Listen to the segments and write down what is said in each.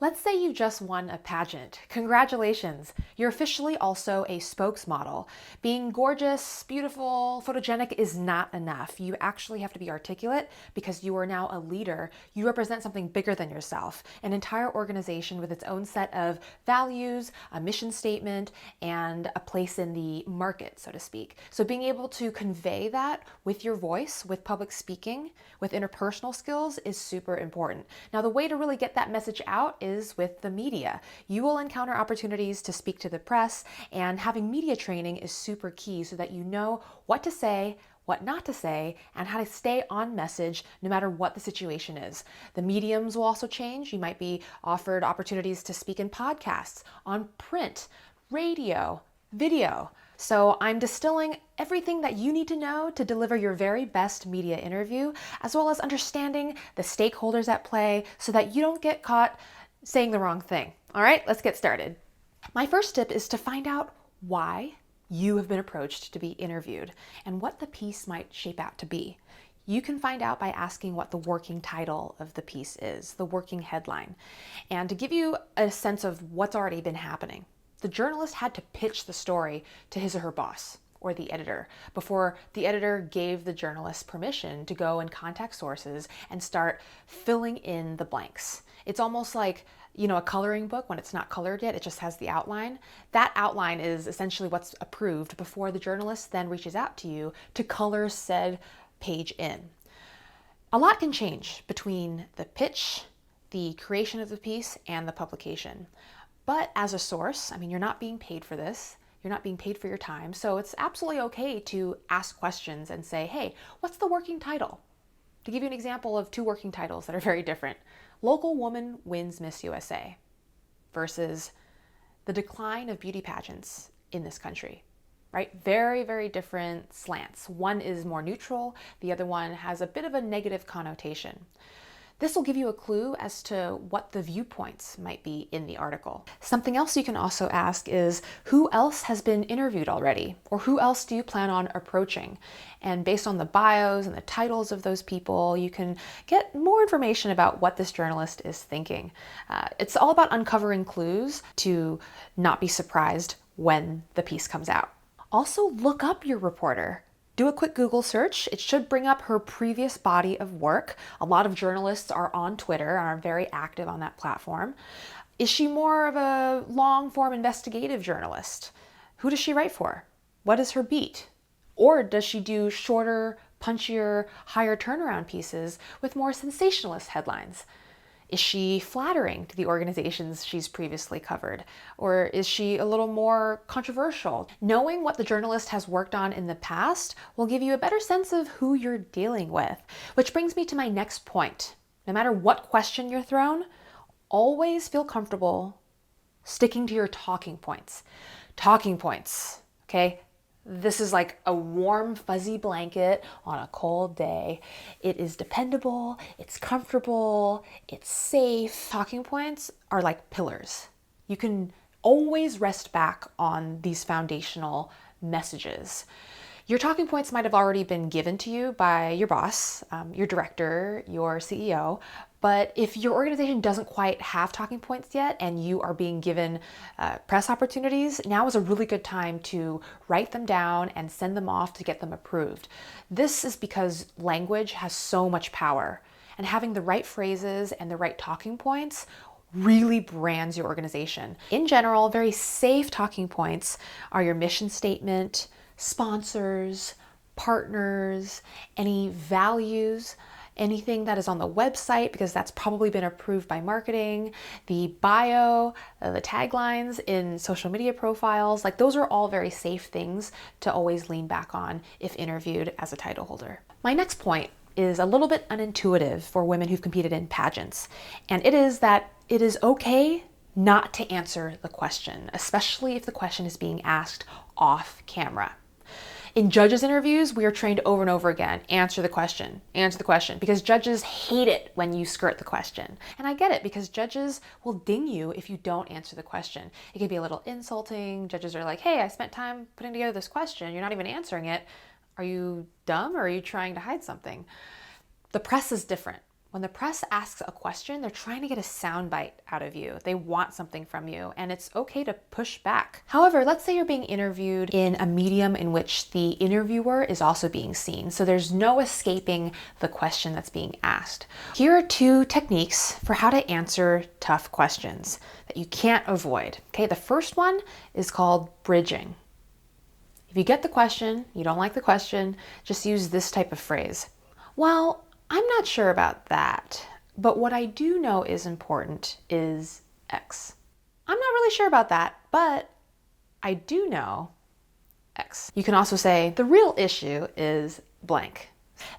Let's say you just won a pageant. Congratulations! You're officially also a spokesmodel. Being gorgeous, beautiful, photogenic is not enough. You actually have to be articulate because you are now a leader. You represent something bigger than yourself, an entire organization with its own set of values, a mission statement, and a place in the market, so to speak. So being able to convey that with your voice, with public speaking, with interpersonal skills is super important. Now, the way to really get that message out is with the media. You will encounter opportunities to speak to the press, and having media training is super key so that you know what to say, what not to say, and how to stay on message no matter what the situation is. The mediums will also change. You might be offered opportunities to speak in podcasts, on print, radio, video. So I'm distilling everything that you need to know to deliver your very best media interview, as well as understanding the stakeholders at play so that you don't get caught saying the wrong thing. All right, let's get started. My first tip is to find out why you have been approached to be interviewed and what the piece might shape out to be. You can find out by asking what the working title of the piece is, the working headline. And to give you a sense of what's already been happening, the journalist had to pitch the story to his or her boss or the editor before the editor gave the journalist permission to go and contact sources and start filling in the blanks. It's almost like, a coloring book when it's not colored yet, it just has the outline. That outline is essentially what's approved before the journalist then reaches out to you to color said page in. A lot can change between the pitch, the creation of the piece, and the publication. But as a source, you're not being paid for this. You're not being paid for your time. So it's absolutely okay to ask questions and say, hey, what's the working title? To give you an example of two working titles that are very different, Local Woman Wins Miss USA versus The Decline of Beauty Pageants in This Country, right? Very, very different slants. One is more neutral. The other one has a bit of a negative connotation. This will give you a clue as to what the viewpoints might be in the article. Something else you can also ask is, who else has been interviewed already? Or who else do you plan on approaching? And based on the bios and the titles of those people, you can get more information about what this journalist is thinking. It's all about uncovering clues to not be surprised when the piece comes out. Also, look up your reporter. Do a quick Google search. It should bring up her previous body of work. A lot of journalists are on Twitter and are very active on that platform. Is she more of a long-form investigative journalist? Who does she write for? What is her beat? Or does she do shorter, punchier, higher turnaround pieces with more sensationalist headlines? Is she flattering to the organizations she's previously covered? Or is she a little more controversial? Knowing what the journalist has worked on in the past will give you a better sense of who you're dealing with. Which brings me to my next point. No matter what question you're thrown, always feel comfortable sticking to your talking points. Talking points, okay? This is like a warm, fuzzy blanket on a cold day. It is dependable, it's comfortable, it's safe. Talking points are like pillars. You can always rest back on these foundational messages. Your talking points might have already been given to you by your boss, your director, your CEO, but if your organization doesn't quite have talking points yet and you are being given press opportunities, now is a really good time to write them down and send them off to get them approved. This is because language has so much power, and having the right phrases and the right talking points really brands your organization. In general, very safe talking points are your mission statement, sponsors, partners, any values, anything that is on the website, because that's probably been approved by marketing, the bio, the taglines in social media profiles. Like, those are all very safe things to always lean back on if interviewed as a title holder. My next point is a little bit unintuitive for women who've competed in pageants, and it is that it is okay not to answer the question, especially if the question is being asked off camera. In judges' interviews, we are trained over and over again, answer the question, because judges hate it when you skirt the question. And I get it, because judges will ding you if you don't answer the question. It can be a little insulting. Judges are like, hey, I spent time putting together this question. You're not even answering it. Are you dumb or are you trying to hide something? The press is different. When the press asks a question, they're trying to get a soundbite out of you. They want something from you, and it's okay to push back. However, let's say you're being interviewed in a medium in which the interviewer is also being seen, so there's no escaping the question that's being asked. Here are 2 techniques for how to answer tough questions that you can't avoid. Okay, the first one is called bridging. If you get the question, you don't like the question, just use this type of phrase. Well, I'm not sure about that, but what I do know is important is X. I'm not really sure about that, but I do know X. You can also say the real issue is blank.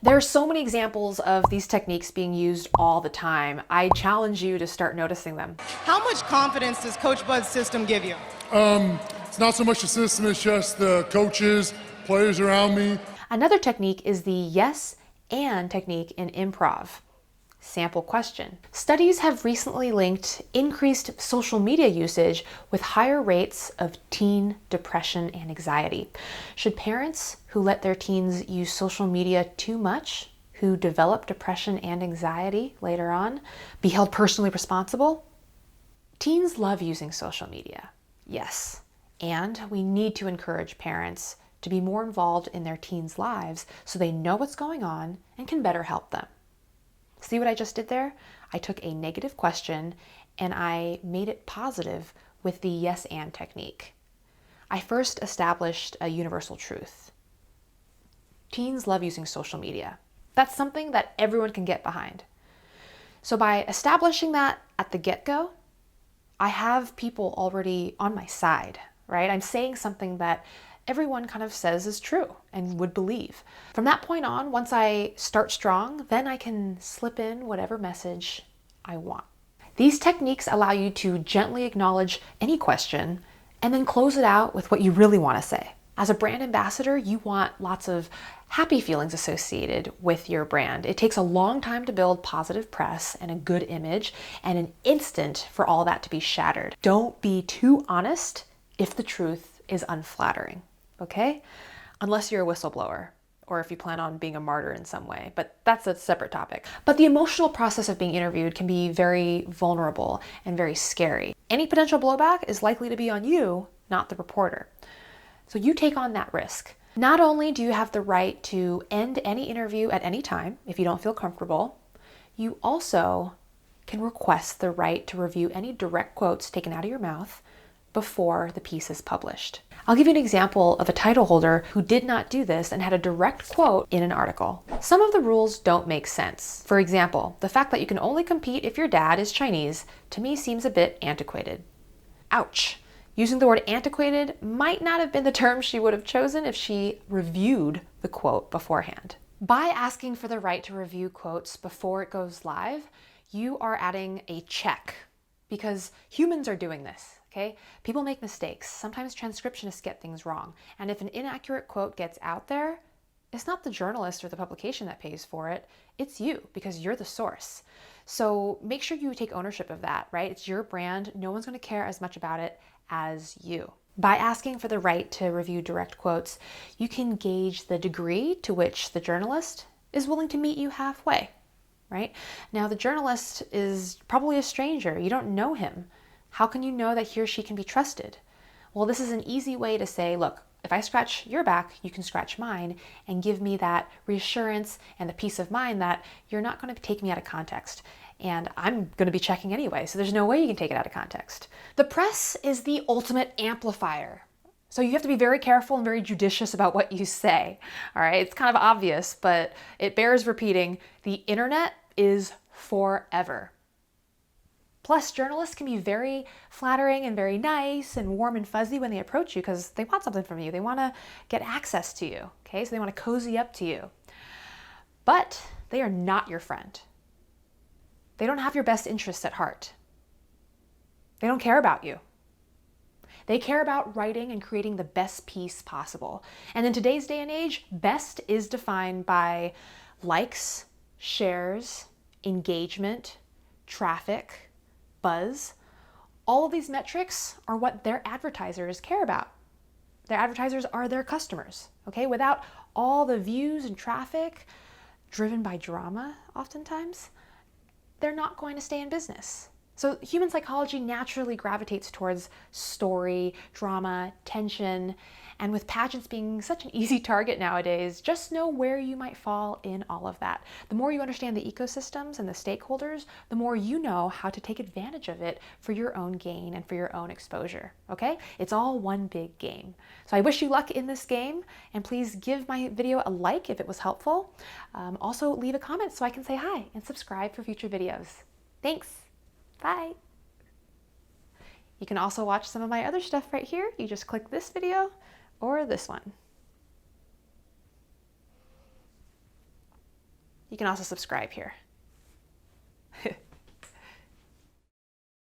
There are so many examples of these techniques being used all the time. I challenge you to start noticing them. How much confidence does Coach Bud's system give you? It's not so much the system, it's just the coaches, players around me. Another technique is the yes and technique in improv. Sample question. Studies have recently linked increased social media usage with higher rates of teen depression and anxiety. Should parents who let their teens use social media too much, who develop depression and anxiety later on, be held personally responsible? Teens love using social media, yes, and we need to encourage parents to be more involved in their teens' lives so they know what's going on and can better help them. See what I just did there? I took a negative question and I made it positive with the yes and technique. I first established a universal truth. Teens love using social media. That's something that everyone can get behind. So by establishing that at the get-go, I have people already on my side, right? I'm saying something that everyone kind of says is true and would believe. From that point on, once I start strong, then I can slip in whatever message I want. These techniques allow you to gently acknowledge any question and then close it out with what you really want to say. As a brand ambassador, you want lots of happy feelings associated with your brand. It takes a long time to build positive press and a good image, and an instant for all that to be shattered. Don't be too honest if the truth is unflattering. Okay? Unless you're a whistleblower or if you plan on being a martyr in some way, but that's a separate topic. But the emotional process of being interviewed can be very vulnerable and very scary. Any potential blowback is likely to be on you, not the reporter. So you take on that risk. Not only do you have the right to end any interview at any time if you don't feel comfortable, you also can request the right to review any direct quotes taken out of your mouth before the piece is published. I'll give you an example of a title holder who did not do this and had a direct quote in an article. Some of the rules don't make sense. For example, the fact that you can only compete if your dad is Chinese to me seems a bit antiquated. Ouch. Using the word antiquated might not have been the term she would have chosen if she reviewed the quote beforehand. By asking for the right to review quotes before it goes live, you are adding a check because humans are doing this. Okay? People make mistakes. Sometimes transcriptionists get things wrong. And if an inaccurate quote gets out there, it's not the journalist or the publication that pays for it. It's you because you're the source. So make sure you take ownership of that, right? It's your brand. No one's going to care as much about it as you. By asking for the right to review direct quotes, you can gauge the degree to which the journalist is willing to meet you halfway, right? Now, the journalist is probably a stranger. You don't know him. How can you know that he or she can be trusted? Well, this is an easy way to say, look, if I scratch your back, you can scratch mine, and give me that reassurance and the peace of mind that you're not going to take me out of context. And I'm going to be checking anyway, so there's no way you can take it out of context. The press is the ultimate amplifier. So you have to be very careful and very judicious about what you say. All right, it's kind of obvious, but it bears repeating. The internet is forever. Plus, journalists can be very flattering and very nice and warm and fuzzy when they approach you because they want something from you. They want to get access to you, okay? So they want to cozy up to you. But they are not your friend. They don't have your best interests at heart. They don't care about you. They care about writing and creating the best piece possible. And in today's day and age, best is defined by likes, shares, engagement, traffic, buzz. All of these metrics are what their advertisers care about. Their advertisers are their customers, okay? Without all the views and traffic driven by drama, oftentimes, they're not going to stay in business. So human psychology naturally gravitates towards story, drama, tension, and with pageants being such an easy target nowadays, just know where you might fall in all of that. The more you understand the ecosystems and the stakeholders, the more you know how to take advantage of it for your own gain and for your own exposure, okay? It's all one big game. So I wish you luck in this game, and please give my video a like if it was helpful. Also leave a comment so I can say hi and subscribe for future videos. Thanks. Bye. You can also watch some of my other stuff right here. You just click this video or this one. You can also subscribe here.